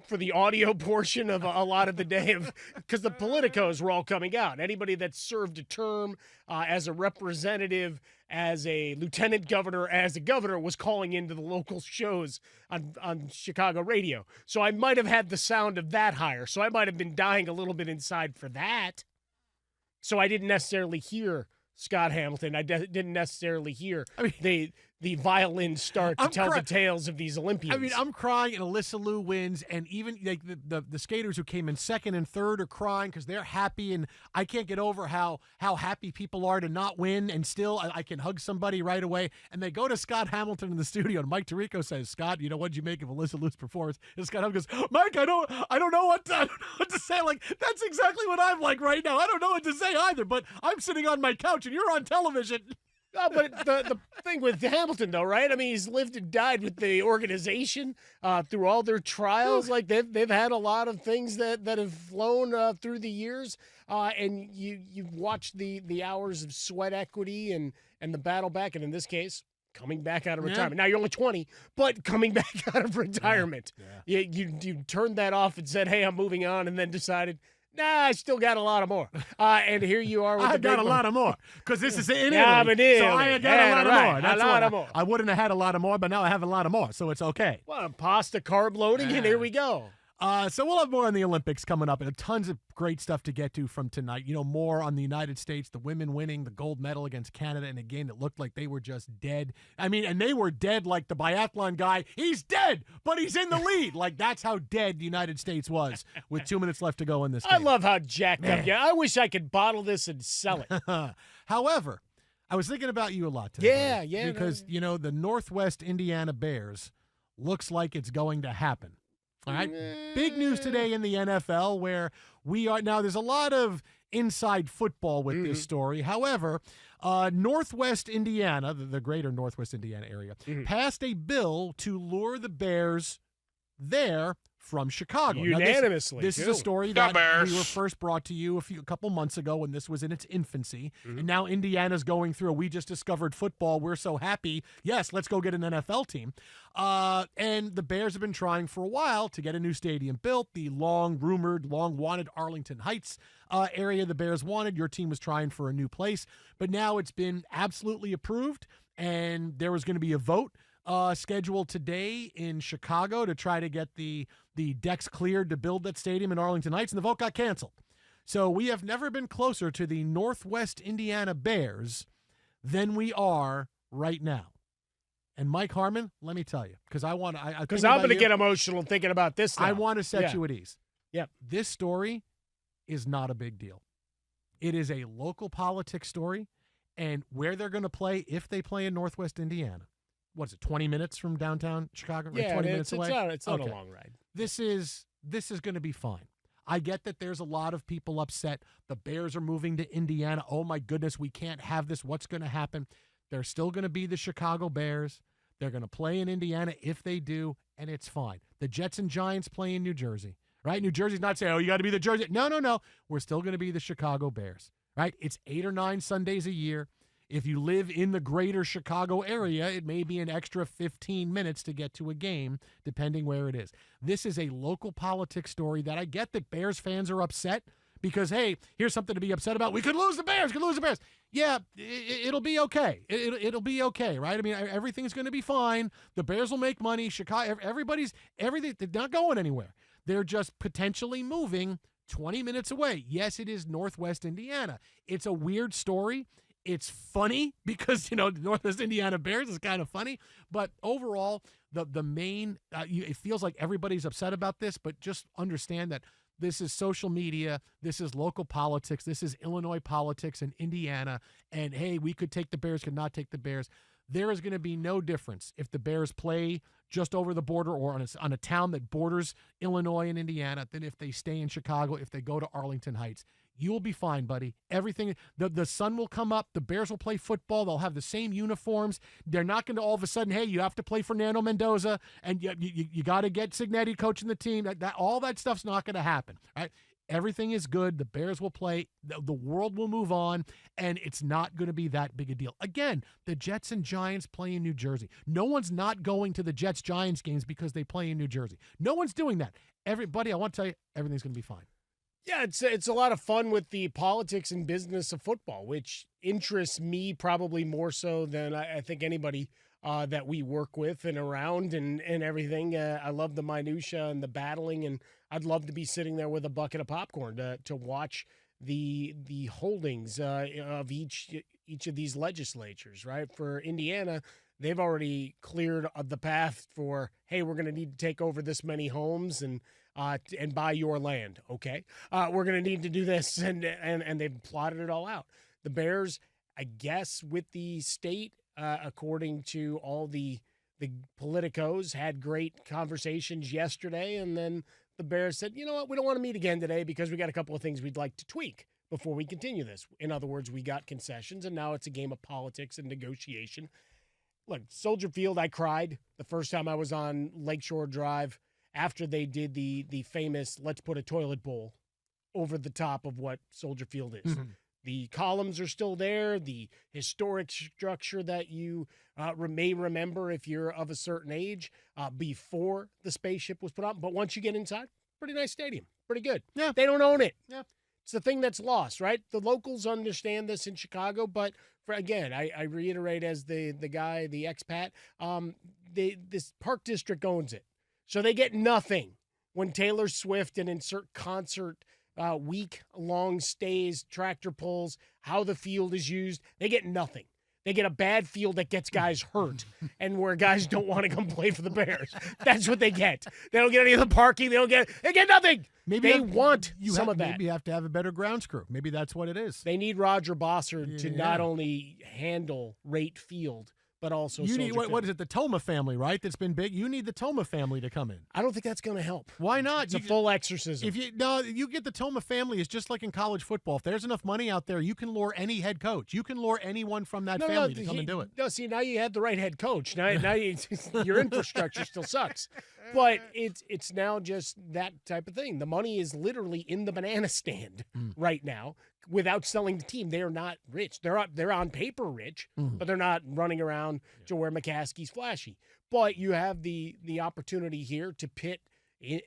for the audio portion of a lot of the day because the politicos were all coming out. Anybody that served a term as a representative, as a lieutenant governor, as a governor, was calling into the local shows on Chicago radio. So I might have had the sound of that higher. So I might have been dying a little bit inside for that. So I didn't necessarily hear Scott Hamilton. I didn't necessarily hear the violin start to tell the tales of these Olympians. I mean, I'm crying, and Alyssa Liu wins, and even like the skaters who came in second and third are crying because they're happy, and I can't get over how happy people are to not win, and still I can hug somebody right away. And they go to Scott Hamilton in the studio, and Mike Tirico says, "Scott, what'd you make of Alyssa Liu's performance?" And Scott Hamilton goes, "Mike, I don't know what to say." Like, that's exactly what I'm like right now. I don't know what to say either, but I'm sitting on my couch, and you're on television. But the thing with Hamilton, though, right? I mean, he's lived and died with the organization through all their trials. Like they've had a lot of things that have flown through the years, and you've watched the hours of sweat equity and the battle back, and in this case, coming back out of retirement. Now you're only 20, but coming back out of retirement, you turned that off and said, "Hey, I'm moving on," and then decided, nah, I still got a lot of more. And here you are with I got a lot of more because this is in Italy. So I got a lot of more. That's a lot of more. I wouldn't have had a lot of more, but now I have a lot of more, so it's okay. Well, pasta carb loading, and here we go. So we'll have more on the Olympics coming up, and tons of great stuff to get to from tonight. More on the United States, the women winning the gold medal against Canada in a game that looked like they were just dead. I mean, and they were dead like the biathlon guy. He's dead, but he's in the lead. Like, that's how dead the United States was with 2 minutes left to go in this game. I love how jacked up. Yeah, I wish I could bottle this and sell it. However, I was thinking about you a lot today. Yeah. Because, the Northwest Indiana Bears looks like it's going to happen. All right. Big news today in the NFL where we are now. There's a lot of inside football with this story. However, Northwest Indiana, the greater Northwest Indiana area, passed a bill to lure the Bears there from Chicago. Unanimously. Now, this is a story that we were first brought to you a couple months ago when this was in its infancy. And now Indiana's going through we just discovered football. We're so happy. Yes, let's go get an NFL team. And the Bears have been trying for a while to get a new stadium built. The long-rumored, long-wanted Arlington Heights area the Bears wanted. Your team was trying for a new place. But now it's been absolutely approved, and there was going to be a vote scheduled today in Chicago to try to get the decks cleared to build that stadium in Arlington Heights, and the vote got canceled. So we have never been closer to the Northwest Indiana Bears than we are right now. And Mike Harmon, let me tell you, because I'm going to get emotional thinking about this now. I want to set you at ease. Yeah. This story is not a big deal. It is a local politics story, and where they're going to play, if they play in Northwest Indiana, what is it, 20 minutes from downtown Chicago? Yeah, 20 minutes away? It's not a long ride. This is going to be fine. I get that there's a lot of people upset. The Bears are moving to Indiana. Oh, my goodness, we can't have this. What's going to happen? They're still going to be the Chicago Bears. They're going to play in Indiana if they do, and it's fine. The Jets and Giants play in New Jersey, right? New Jersey's not saying, you got to be the Jersey. No. We're still going to be the Chicago Bears, right? It's 8 or 9 Sundays a year. If you live in the greater Chicago area, it may be an extra 15 minutes to get to a game, depending where it is. This is a local politics story that I get that Bears fans are upset because, hey, here's something to be upset about. We could lose the Bears. Yeah, it'll be okay. It'll be okay, right? I mean, everything's going to be fine. The Bears will make money. Chicago, everything, they're not going anywhere. They're just potentially moving 20 minutes away. Yes, it is Northwest Indiana. It's a weird story. It's funny because, the Northwest Indiana Bears is kind of funny. But overall, the main, it feels like everybody's upset about this, but just understand that this is social media. This is local politics. This is Illinois politics in Indiana. And, hey, we could take the Bears, could not take the Bears. There is going to be no difference if the Bears play just over the border or on a town that borders Illinois and Indiana than if they stay in Chicago, if they go to Arlington Heights. You will be fine, buddy. Everything, the sun will come up. The Bears will play football. They'll have the same uniforms. They're not going to all of a sudden, hey, you have to play Fernando Mendoza, and you got to get Signetti coaching the team. All that stuff's not going to happen, right? Everything is good. The Bears will play. The world will move on, and it's not going to be that big a deal. Again, the Jets and Giants play in New Jersey. No one's not going to the Jets-Giants games because they play in New Jersey. No one's doing that. Everybody, I want to tell you, everything's going to be fine. Yeah, it's a lot of fun with the politics and business of football, which interests me probably more so than I think anybody that we work with and around and everything. I love the minutia and the battling, and I'd love to be sitting there with a bucket of popcorn to watch the holdings of each of these legislatures. Right, for Indiana, they've already cleared the path for, hey, we're going to need to take over this many homes and buy your land. Okay, we're going to need to do this, and they've plotted it all out. The Bears, I guess, with the state, according to all the politicos, had great conversations yesterday, and then the Bears said, you know what, we don't want to meet again today because we got a couple of things we'd like to tweak before we continue this. In other words, we got concessions, and now it's a game of politics and negotiation. Look, Soldier Field, I cried the first time I was on Lakeshore Drive after they did the famous let's put a toilet bowl over the top of what Soldier Field is. Mm-hmm. The columns are still there, the historic structure that you may remember if you're of a certain age before the spaceship was put up. But once you get inside, pretty nice stadium, pretty good. Yeah. They don't own it. Yeah. It's the thing that's lost, right? The locals understand this in Chicago, but again, I reiterate as the guy, the expat, this Park District owns it. So they get nothing when Taylor Swift and insert concert week-long stays, tractor pulls, how the field is used. They get nothing. They get a bad field that gets guys hurt and where guys don't want to come play for the Bears. That's what they get. They don't get any of the parking. They get nothing. Maybe they want some of that. Maybe you have to have a better grounds crew. Maybe that's what it is. They need Roger Bossard to not only handle Rate Field, but also you need what is it? The Toma family, right? That's been big. You need the Toma family to come in. I don't think that's going to help. Why not? It's a full exorcism. If you get the Toma family, it's just like in college football. If there's enough money out there, you can lure any head coach. You can lure anyone from that family to come and do it. No, see, now you had the right head coach. Now your infrastructure still sucks. But it's now just that type of thing. The money is literally in the banana stand right now. Without selling the team, they are not rich. They're on paper rich, but they're not running around to where McCaskey's flashy. But you have the opportunity here to pit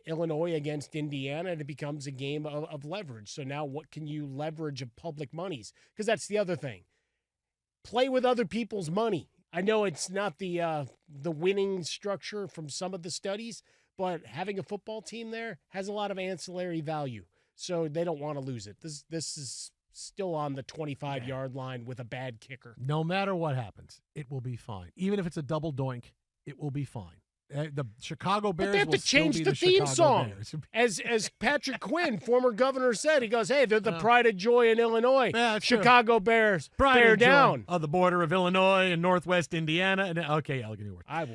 Illinois against Indiana, and it becomes a game of leverage. So now what can you leverage of public monies? Because that's the other thing. Play with other people's money. I know it's not the winning structure from some of the studies, but having a football team there has a lot of ancillary value. So they don't want to lose it. This is still on the 25-yard line with a bad kicker. No matter what happens, it will be fine. Even if it's a double doink, it will be fine. The Chicago Bears but they have will to change still be the theme Chicago song. Bears. As Patrick Quinn, former governor, said, he goes, hey, they're the pride of joy in Illinois. Yeah, Chicago Bears, bear down. On the border of Illinois and northwest Indiana. And okay, Allegheny Worth.